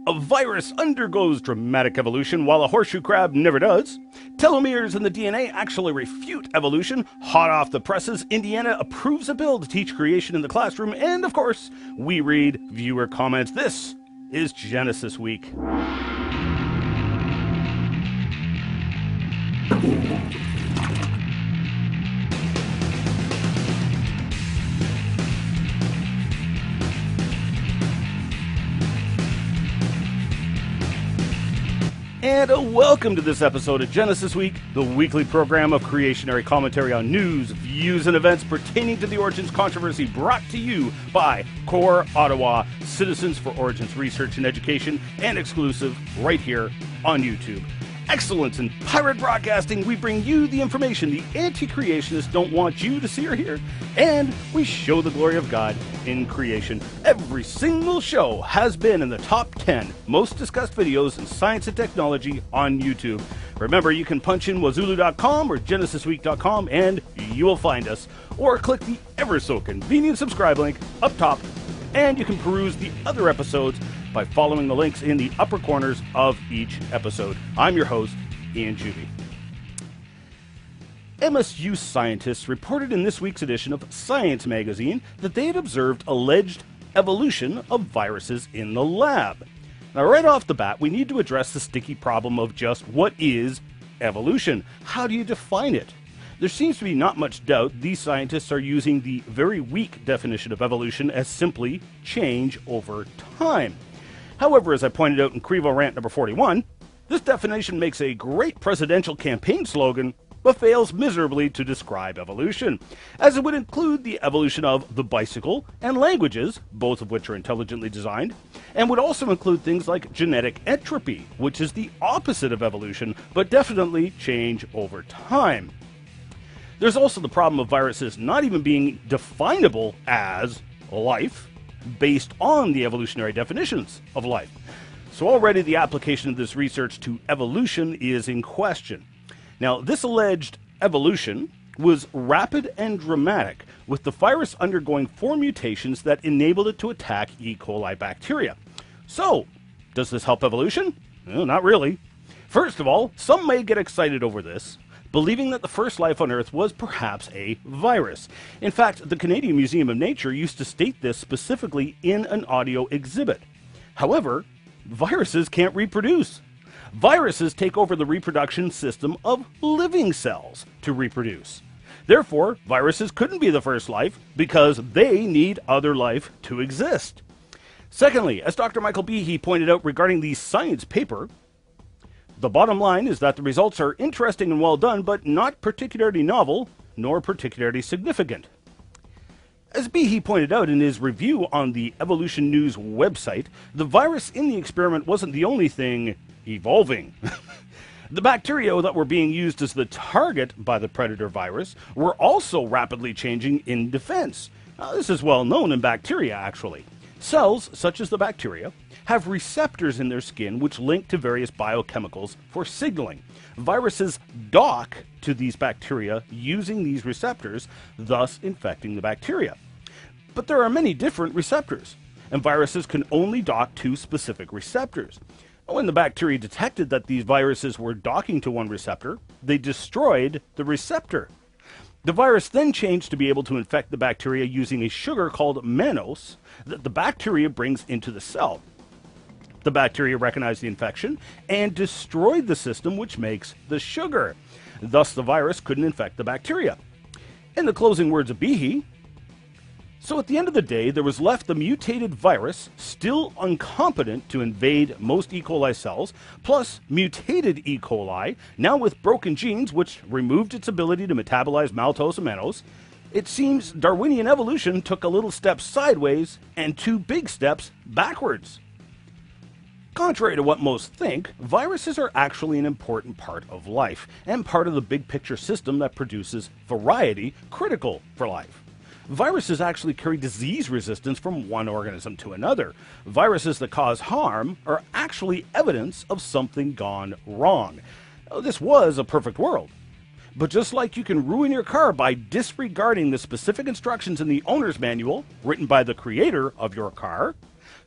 A virus undergoes dramatic evolution while a horseshoe crab never does. Telomeres in the DNA actually refute evolution. Hot off the presses, Indiana approves a bill to teach creation in the classroom. And of course, we read viewer comments. This is Genesis Week. And welcome to this episode of Genesis Week, the weekly program of creationary commentary on news, views, and events pertaining to the Origins controversy, brought to you by Core Ottawa, Citizens for Origins Research and Education, and exclusive right here on YouTube. Excellence in pirate broadcasting, we bring you the information the anti-creationists don't want you to see or hear, and we show the glory of God in creation. Every single show has been in the top 10 most discussed videos in science and technology on YouTube. Remember, you can punch in Wazooloo.com or GenesisWeek.com and you will find us, or click the ever so convenient subscribe link up top, and you can peruse the other episodes by following the links in the upper corners of each episode. I'm your host, Ian Juby. MSU scientists reported in this week's edition of Science magazine that they had observed alleged evolution of viruses in the lab. Now, right off the bat, we need to address the sticky problem of just what is evolution? How do you define it? There seems to be not much doubt these scientists are using the very weak definition of evolution as simply change over time. However, as I pointed out in Crevo Rant number 41, this definition makes a great presidential campaign slogan, but fails miserably to describe evolution, as it would include the evolution of the bicycle and languages, both of which are intelligently designed, and would also include things like genetic entropy, which is the opposite of evolution, but definitely change over time. There's also the problem of viruses not even being definable as life, based on the evolutionary definitions of life. So already the application of this research to evolution is in question. Now, this alleged evolution was rapid and dramatic, with the virus undergoing 4 mutations that enabled it to attack E. coli bacteria. So, does this help evolution? Well, not really. First of all, some may get excited over this, believing that the first life on Earth was perhaps a virus. In fact, the Canadian Museum of Nature used to state this specifically in an audio exhibit. However, viruses can't reproduce. Viruses take over the reproduction system of living cells to reproduce. Therefore, viruses couldn't be the first life because they need other life to exist. Secondly, as Dr. Michael Behe pointed out regarding the science paper, the bottom line is that the results are interesting and well done, but not particularly novel, nor particularly significant. As Behe pointed out in his review on the Evolution News website, the virus in the experiment wasn't the only thing evolving. The bacteria that were being used as the target by the predator virus were also rapidly changing in defense. Now, this is well known in bacteria, actually. Cells, such as the bacteria, have receptors in their skin which link to various biochemicals for signaling. Viruses dock to these bacteria using these receptors, thus infecting the bacteria. But there are many different receptors, and viruses can only dock to specific receptors. When the bacteria detected that these viruses were docking to one receptor, they destroyed the receptor. The virus then changed to be able to infect the bacteria using a sugar called mannose that the bacteria brings into the cell. The bacteria recognized the infection and destroyed the system which makes the sugar. Thus, the virus couldn't infect the bacteria. In the closing words of Behe, so at the end of the day, there was left the mutated virus, still incompetent to invade most E. coli cells, plus mutated E. coli, now with broken genes which removed its ability to metabolize maltose and mannose. It seems Darwinian evolution took a little step sideways and 2 big steps backwards. Contrary to what most think, viruses are actually an important part of life, and part of the big picture system that produces variety critical for life. Viruses actually carry disease resistance from one organism to another. Viruses that cause harm are actually evidence of something gone wrong. This was a perfect world. But just like you can ruin your car by disregarding the specific instructions in the owner's manual, written by the creator of your car,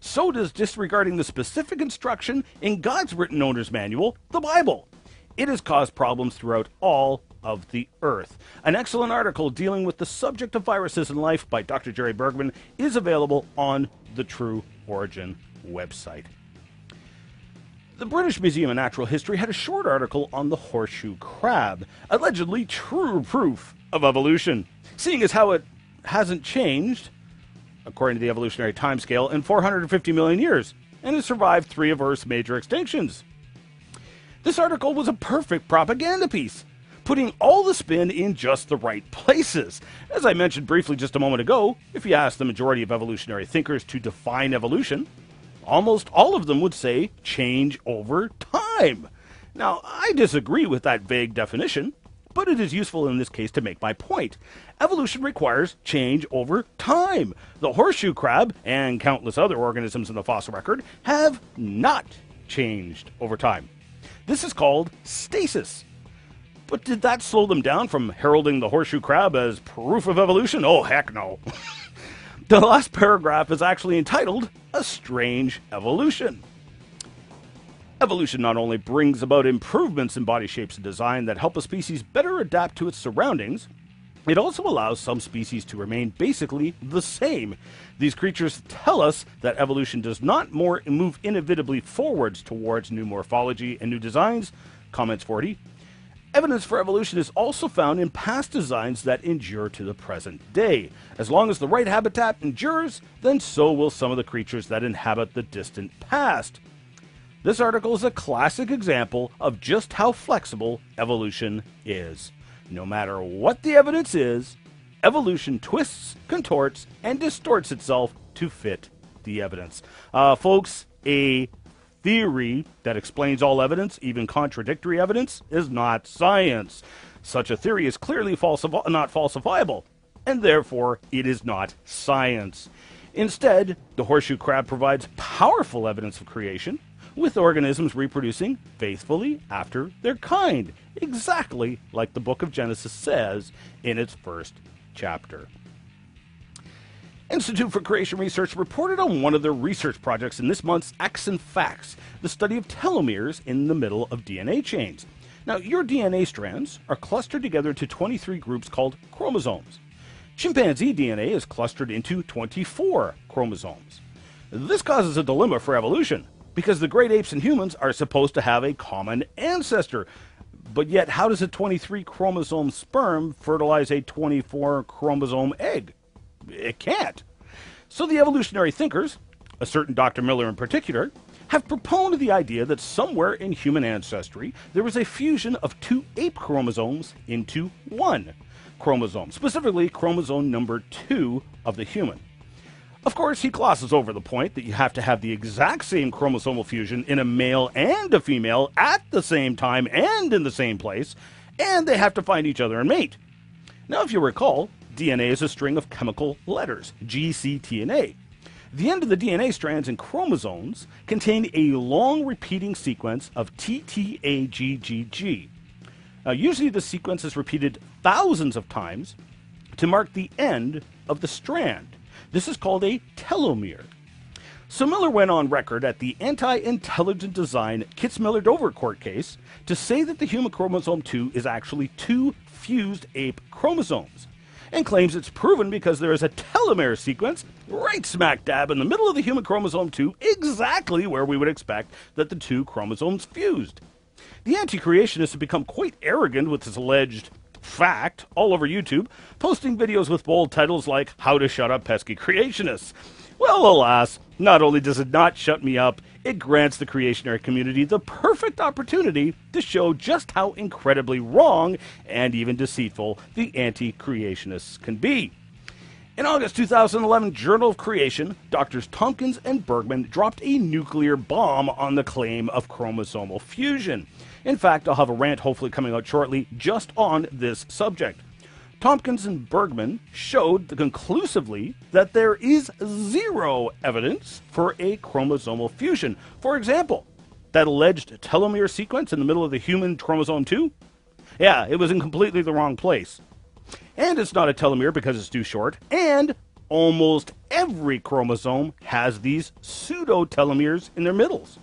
So does disregarding the specific instruction in God's written owner's manual, the Bible. It has caused problems throughout all of the earth. An excellent article dealing with the subject of viruses in life by Dr. Jerry Bergman is available on the True Origin website. The British Museum of Natural History had a short article on the horseshoe crab, allegedly true proof of evolution, seeing as how it hasn't changed, according to the evolutionary timescale, in 450 million years, and has survived 3 of Earth's major extinctions. This article was a perfect propaganda piece, putting all the spin in just the right places. As I mentioned briefly just a moment ago, if you ask the majority of evolutionary thinkers to define evolution, almost all of them would say change over time. Now, I disagree with that vague definition, but it is useful in this case to make my point. Evolution requires change over time. The horseshoe crab and countless other organisms in the fossil record have not changed over time. This is called stasis. But did that slow them down from heralding the horseshoe crab as proof of evolution? Oh, heck no. The last paragraph is actually entitled, A Strange Evolution. Evolution not only brings about improvements in body shapes and design that help a species better adapt to its surroundings, it also allows some species to remain basically the same. These creatures tell us that evolution does not move inevitably forwards towards new morphology and new designs, comments 40. Evidence for evolution is also found in past designs that endure to the present day. As long as the right habitat endures, then so will some of the creatures that inhabit the distant past. This article is a classic example of just how flexible evolution is. No matter what the evidence is, evolution twists, contorts, and distorts itself to fit the evidence. Folks, a theory that explains all evidence, even contradictory evidence, is not science. Such a theory is clearly not falsifiable, and therefore it is not science. Instead, the horseshoe crab provides powerful evidence of creation, with organisms reproducing faithfully after their kind, exactly like the book of Genesis says in its first chapter. Institute for Creation Research reported on one of their research projects in this month's X and Facts, the study of telomeres in the middle of DNA chains. Now, your DNA strands are clustered together into 23 groups called chromosomes. Chimpanzee DNA is clustered into 24 chromosomes. This causes a dilemma for evolution, because the great apes and humans are supposed to have a common ancestor. But yet, how does a 23 chromosome sperm fertilize a 24 chromosome egg? It can't. So the evolutionary thinkers, a certain Dr. Miller in particular, have proponed the idea that somewhere in human ancestry there was a fusion of 2 ape chromosomes into 1 chromosome, specifically chromosome number 2 of the human. Of course, he glosses over the point that you have to have the exact same chromosomal fusion in a male and a female at the same time and in the same place, and they have to find each other and mate. Now, if you recall, DNA is a string of chemical letters, G, C, T, and A. The end of the DNA strands and chromosomes contain a long repeating sequence of T, T, A, G, G, G. Usually the sequence is repeated thousands of times to mark the end of the strand. This is called a telomere. So Miller went on record at the Anti-Intelligent Design Kitzmiller-Dover court case to say that the human chromosome 2 is actually 2 fused ape chromosomes, and claims it's proven because there is a telomere sequence right smack dab in the middle of the human chromosome 2, exactly where we would expect that the 2 chromosomes fused. The anti-creationists have become quite arrogant with this alleged fact all over YouTube, posting videos with bold titles like How to Shut Up Pesky Creationists. Well, alas, not only does it not shut me up, it grants the creationary community the perfect opportunity to show just how incredibly wrong and even deceitful the anti-creationists can be. In August 2011, Journal of Creation, Drs. Tompkins and Bergman dropped a nuclear bomb on the claim of chromosomal fusion. In fact, I'll have a rant hopefully coming out shortly just on this subject. Tompkins and Bergman showed conclusively that there is zero evidence for a chromosomal fusion. For example, that alleged telomere sequence in the middle of the human chromosome 2? Yeah, it was in completely the wrong place. And it's not a telomere because it's too short, and almost every chromosome has these pseudo-telomeres in their middles.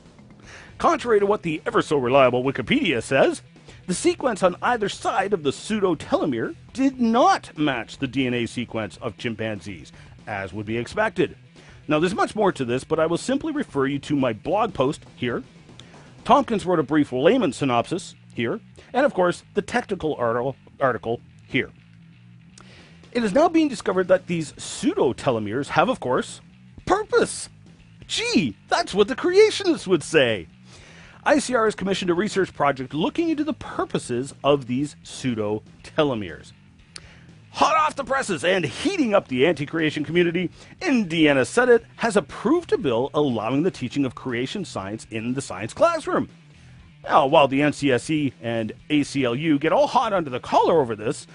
Contrary to what the ever-so-reliable Wikipedia says, the sequence on either side of the pseudo-telomere did not match the DNA sequence of chimpanzees, as would be expected. Now, there's much more to this, but I will simply refer you to my blog post here. Tompkins wrote a brief layman synopsis here, and of course, the technical article here. It is now being discovered that these pseudo-telomeres have, of course, purpose. Gee, that's what the creationists would say. ICR has commissioned a research project looking into the purposes of these pseudo-telomeres. Hot off the presses and heating up the anti-creation community, Indiana Senate has approved a bill allowing the teaching of creation science in the science classroom. Now, while the NCSE and ACLU get all hot under the collar over this,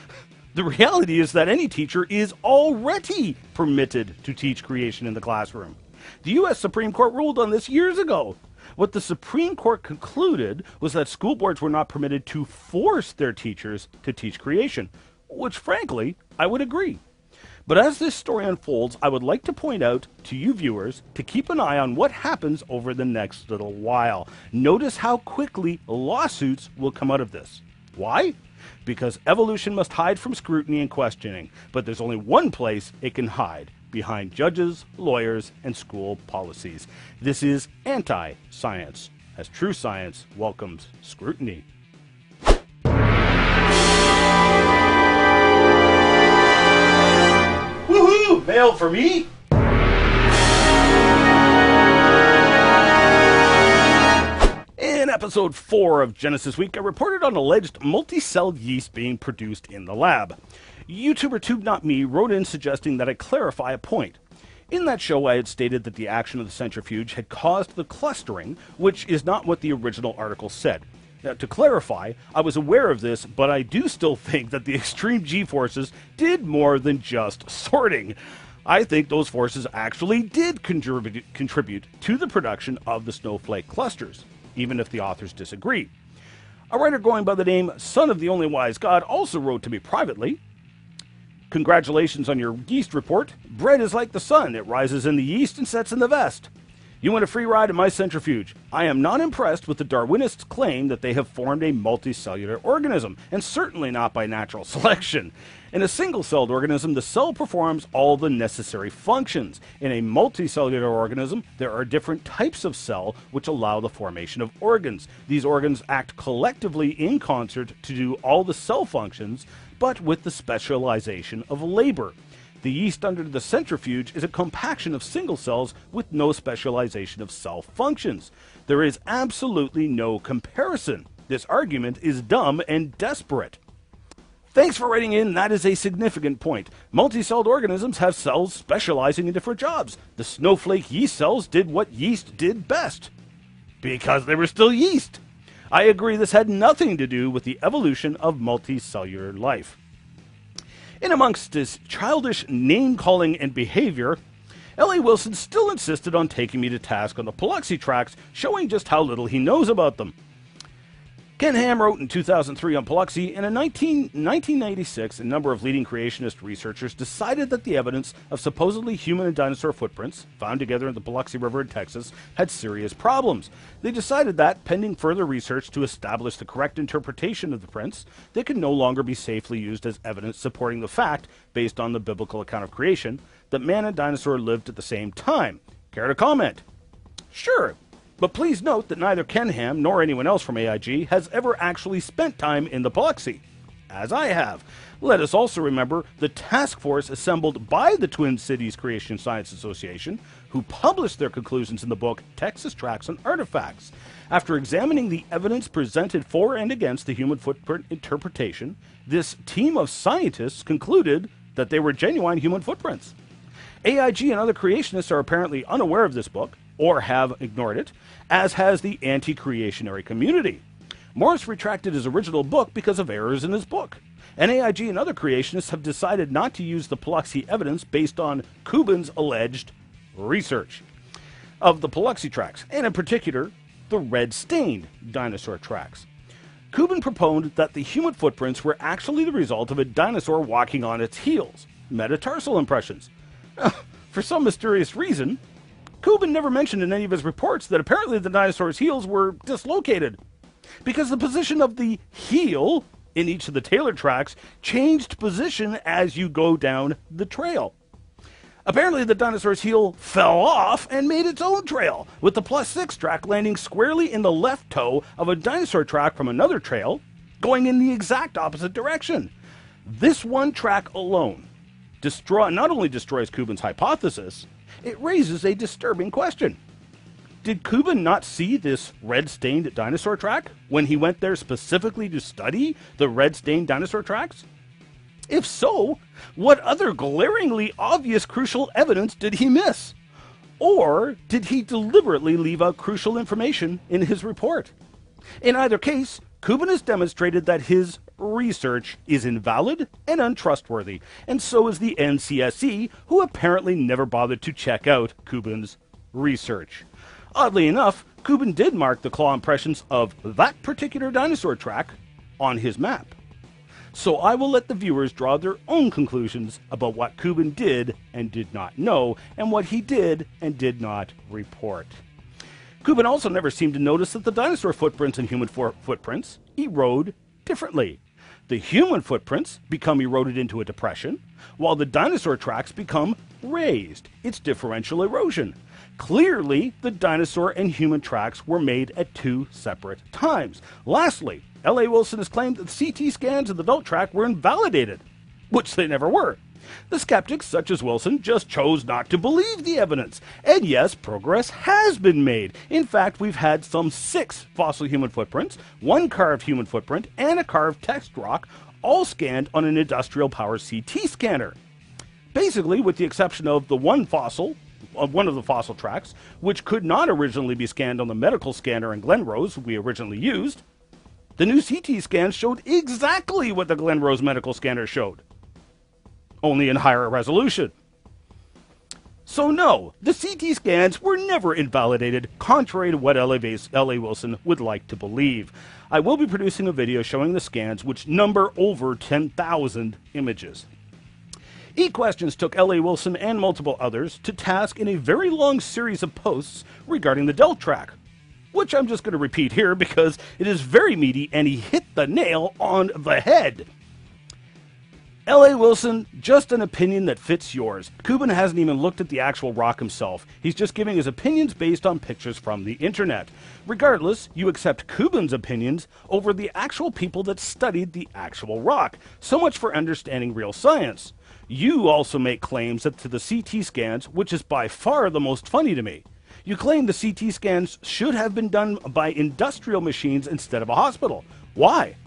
the reality is that any teacher is already permitted to teach creation in the classroom. The U.S. Supreme Court ruled on this years ago. What the Supreme Court concluded was that school boards were not permitted to force their teachers to teach creation, which, frankly, I would agree. But as this story unfolds, I would like to point out to you viewers to keep an eye on what happens over the next little while. Notice how quickly lawsuits will come out of this. Why? Because evolution must hide from scrutiny and questioning, but there's only one place it can hide: behind judges, lawyers, and school policies. This is anti-science, as true science welcomes scrutiny. Woohoo! Mail for me? In episode 4 of Genesis Week, I reported on alleged multi-celled yeast being produced in the lab. YouTuber TubeNotMe wrote in suggesting that I clarify a point. In that show, I had stated that the action of the centrifuge had caused the clustering, which is not what the original article said. Now, to clarify, I was aware of this, but I do still think that the extreme G-forces did more than just sorting. I think those forces actually did contribute to the production of the snowflake clusters, even if the authors disagree. A writer going by the name Son of the Only Wise God also wrote to me privately. Congratulations on your yeast report. Bread is like the sun. It rises in the yeast and sets in the vest. You want a free ride in my centrifuge. I am not impressed with the Darwinists' claim that they have formed a multicellular organism, and certainly not by natural selection. In a single-celled organism, the cell performs all the necessary functions. In a multicellular organism, there are different types of cell which allow the formation of organs. These organs act collectively in concert to do all the cell functions, but with the specialization of labor. The yeast under the centrifuge is a compaction of single cells with no specialization of cell functions. There is absolutely no comparison. This argument is dumb and desperate. Thanks for writing in. That is a significant point. Multicelled organisms have cells specializing in different jobs. The snowflake yeast cells did what yeast did best, because they were still yeast. I agree this had nothing to do with the evolution of multicellular life. In amongst his childish name-calling and behavior, L.A. Wilson still insisted on taking me to task on the Paluxy tracks, showing just how little he knows about them. Ken Ham wrote in 2003 on Paluxy, and in 1996, a number of leading creationist researchers decided that the evidence of supposedly human and dinosaur footprints, found together in the Paluxy River in Texas, had serious problems. They decided that, pending further research to establish the correct interpretation of the prints, they could no longer be safely used as evidence supporting the fact, based on the biblical account of creation, that man and dinosaur lived at the same time. Care to comment? Sure. But please note that neither Ken Ham nor anyone else from AIG has ever actually spent time in the Paluxy, as I have. Let us also remember the task force assembled by the Twin Cities Creation Science Association, who published their conclusions in the book Texas Tracks and Artifacts. After examining the evidence presented for and against the human footprint interpretation, this team of scientists concluded that they were genuine human footprints. AIG and other creationists are apparently unaware of this book, or have ignored it, as has the anti-creationary community. Morris retracted his original book because of errors in his book, and AIG and other creationists have decided not to use the Paluxy evidence based on Kubin's alleged research of the Paluxy tracks, and in particular, the red-stained dinosaur tracks. Kubin proposed that the human footprints were actually the result of a dinosaur walking on its heels, metatarsal impressions. For some mysterious reason, Kubin never mentioned in any of his reports that apparently the dinosaur's heels were dislocated, because the position of the heel in each of the tailor tracks changed position as you go down the trail. Apparently, the dinosaur's heel fell off and made its own trail, with the +6 track landing squarely in the left toe of a dinosaur track from another trail, going in the exact opposite direction. This one track alone not only destroys Kubin's hypothesis, it raises a disturbing question. Did Kubin not see this red-stained dinosaur track when he went there specifically to study the red-stained dinosaur tracks? If so, what other glaringly obvious crucial evidence did he miss? Or did he deliberately leave out crucial information in his report? In either case, Kubin has demonstrated that his research is invalid and untrustworthy, and so is the NCSE, who apparently never bothered to check out Kubin's research. Oddly enough, Kubin did mark the claw impressions of that particular dinosaur track on his map. So I will let the viewers draw their own conclusions about what Kubin did and did not know, and what he did and did not report. Kubin also never seemed to notice that the dinosaur footprints and human footprints erode differently. The human footprints become eroded into a depression, while the dinosaur tracks become raised. It's differential erosion. Clearly, the dinosaur and human tracks were made at two separate times. Lastly, L.A. Wilson has claimed that CT scans of the adult track were invalidated, which they never were. The skeptics, such as Wilson, just chose not to believe the evidence. And yes, progress has been made. In fact, we've had some 6 fossil human footprints, 1 carved human footprint, and a carved text rock, all scanned on an industrial-powered CT scanner. Basically, with the exception of one of the fossil tracks, which could not originally be scanned on the medical scanner in Glenrose we originally used, the new CT scans showed exactly what the Glenrose medical scanner showed, only in higher resolution. So no, the CT scans were never invalidated, contrary to what L.A. Wilson would like to believe. I will be producing a video showing the scans, which number over 10,000 images. eQuestions took L.A. Wilson and multiple others to task in a very long series of posts regarding the Delt track, which I'm just going to repeat here because it is very meaty and he hit the nail on the head. L.A. Wilson, just an opinion that fits yours. Kubin hasn't even looked at the actual rock himself. He's just giving his opinions based on pictures from the internet. Regardless, you accept Kubin's opinions over the actual people that studied the actual rock. So much for understanding real science. You also make claims that to the CT scans, which is by far the most funny to me. You claim the CT scans should have been done by industrial machines instead of a hospital. Why?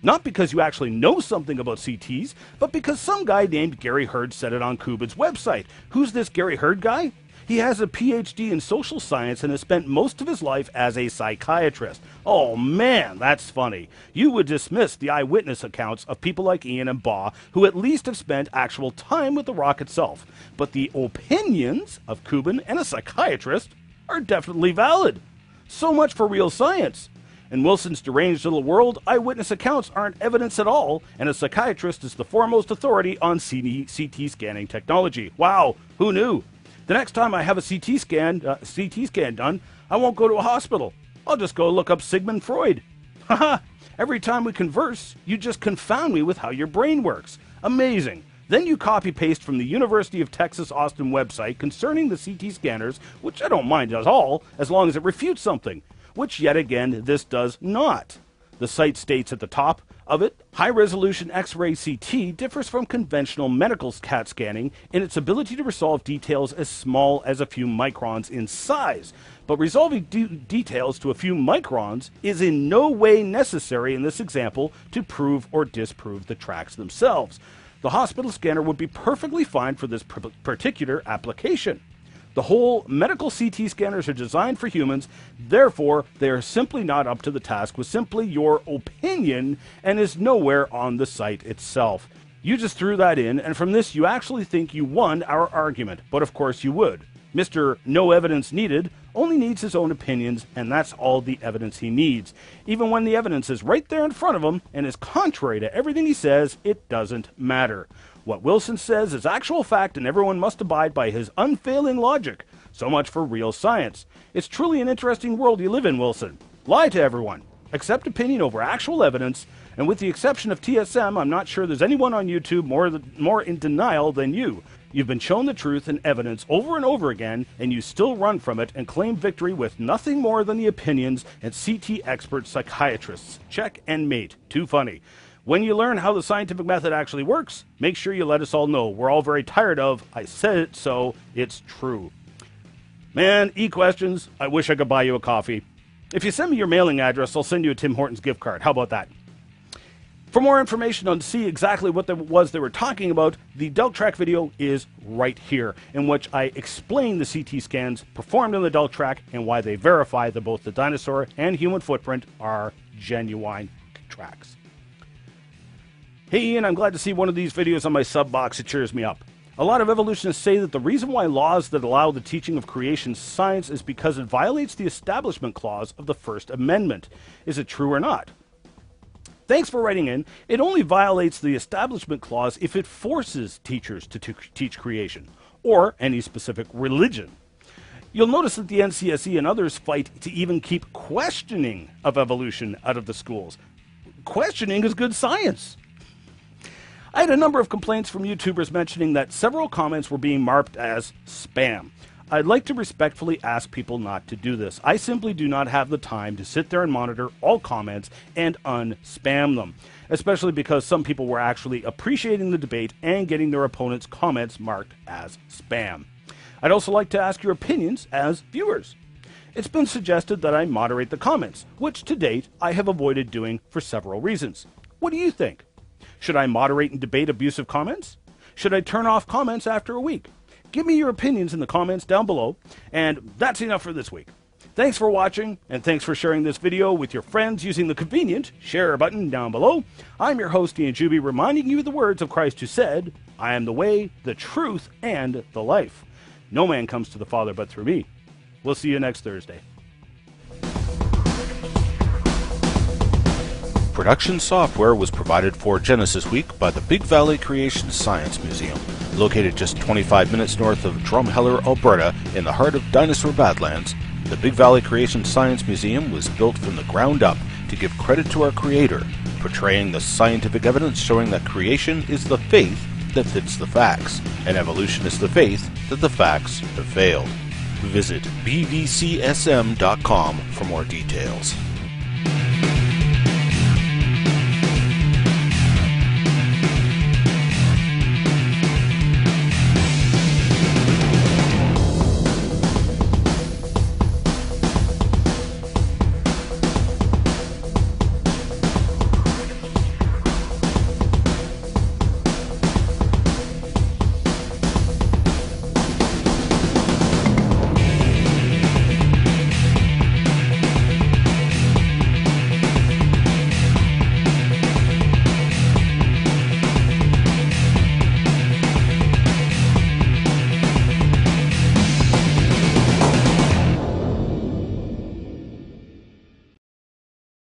Not because you actually know something about CTs, but because some guy named Gary Hurd said it on Kubin's website. Who's this Gary Hurd guy? He has a PhD in social science and has spent most of his life as a psychiatrist. Oh man, that's funny. You would dismiss the eyewitness accounts of people like Ian and Baugh, who at least have spent actual time with the rock itself. But the opinions of Kubin and a psychiatrist are definitely valid. So much for real science. In Wilson's deranged little world, eyewitness accounts aren't evidence at all, and a psychiatrist is the foremost authority on CT scanning technology. Wow, who knew? The next time I have a CT scan done, I won't go to a hospital. I'll just go look up Sigmund Freud. Haha, every time we converse, you just confound me with how your brain works. Amazing. Then you copy-paste from the University of Texas Austin website concerning the CT scanners, which I don't mind at all, as long as it refutes something, which yet again this does not. The site states at the top of it, high-resolution X-ray CT differs from conventional medical CAT scanning in its ability to resolve details as small as a few microns in size. But resolving details to a few microns is in no way necessary in this example to prove or disprove the tracks themselves. The hospital scanner would be perfectly fine for this particular application. The whole medical CT scanners are designed for humans, therefore they are simply not up to the task with simply your opinion and is nowhere on the site itself. You just threw that in, and from this you actually think you won our argument, but of course you would. Mr. No Evidence Needed only needs his own opinions, and that's all the evidence he needs. Even when the evidence is right there in front of him and is contrary to everything he says, it doesn't matter. What Wilson says is actual fact, and everyone must abide by his unfailing logic. So much for real science. It's truly an interesting world you live in, Wilson. Lie to everyone. Accept opinion over actual evidence, and with the exception of TSM, I'm not sure there's anyone on YouTube more in denial than you. You've been shown the truth and evidence over and over again, and you still run from it and claim victory with nothing more than the opinions and CT expert psychiatrists. Check and mate. Too funny. When you learn how the scientific method actually works, make sure you let us all know. We're all very tired of, I said it, so it's true. Man, e-questions, I wish I could buy you a coffee. If you send me your mailing address, I'll send you a Tim Hortons gift card. How about that? For more information on see exactly what it was they were talking about, the Delk Track video is right here, in which I explain the CT scans performed on the Delk Track and why they verify that both the dinosaur and human footprint are genuine tracks. Hey Ian, I'm glad to see one of these videos on my sub box. It cheers me up. A lot of evolutionists say that the reason why laws that allow the teaching of creation science is because it violates the Establishment Clause of the First Amendment. Is it true or not? Thanks for writing in. It only violates the Establishment Clause if it forces teachers to teach creation, or any specific religion. You'll notice that the NCSE and others fight to even keep questioning of evolution out of the schools. Questioning is good science. I had a number of complaints from YouTubers mentioning that several comments were being marked as spam. I'd like to respectfully ask people not to do this. I simply do not have the time to sit there and monitor all comments and unspam them, especially because some people were actually appreciating the debate and getting their opponents' comments marked as spam. I'd also like to ask your opinions as viewers. It's been suggested that I moderate the comments, which to date I have avoided doing for several reasons. What do you think? Should I moderate and debate abusive comments? Should I turn off comments after a week? Give me your opinions in the comments down below, and that's enough for this week. Thanks for watching, and thanks for sharing this video with your friends using the convenient share button down below. I'm your host, Ian Juby, reminding you of the words of Christ who said, I am the way, the truth, and the life. No man comes to the Father but through me. We'll see you next Thursday. Production software was provided for Genesis Week by the Big Valley Creation Science Museum, located just 25 minutes north of Drumheller, Alberta, in the heart of dinosaur badlands. The Big Valley Creation Science Museum was built from the ground up to give credit to our Creator, portraying the scientific evidence showing that creation is the faith that fits the facts, and evolution is the faith that the facts have failed. Visit bvcsm.com for more details.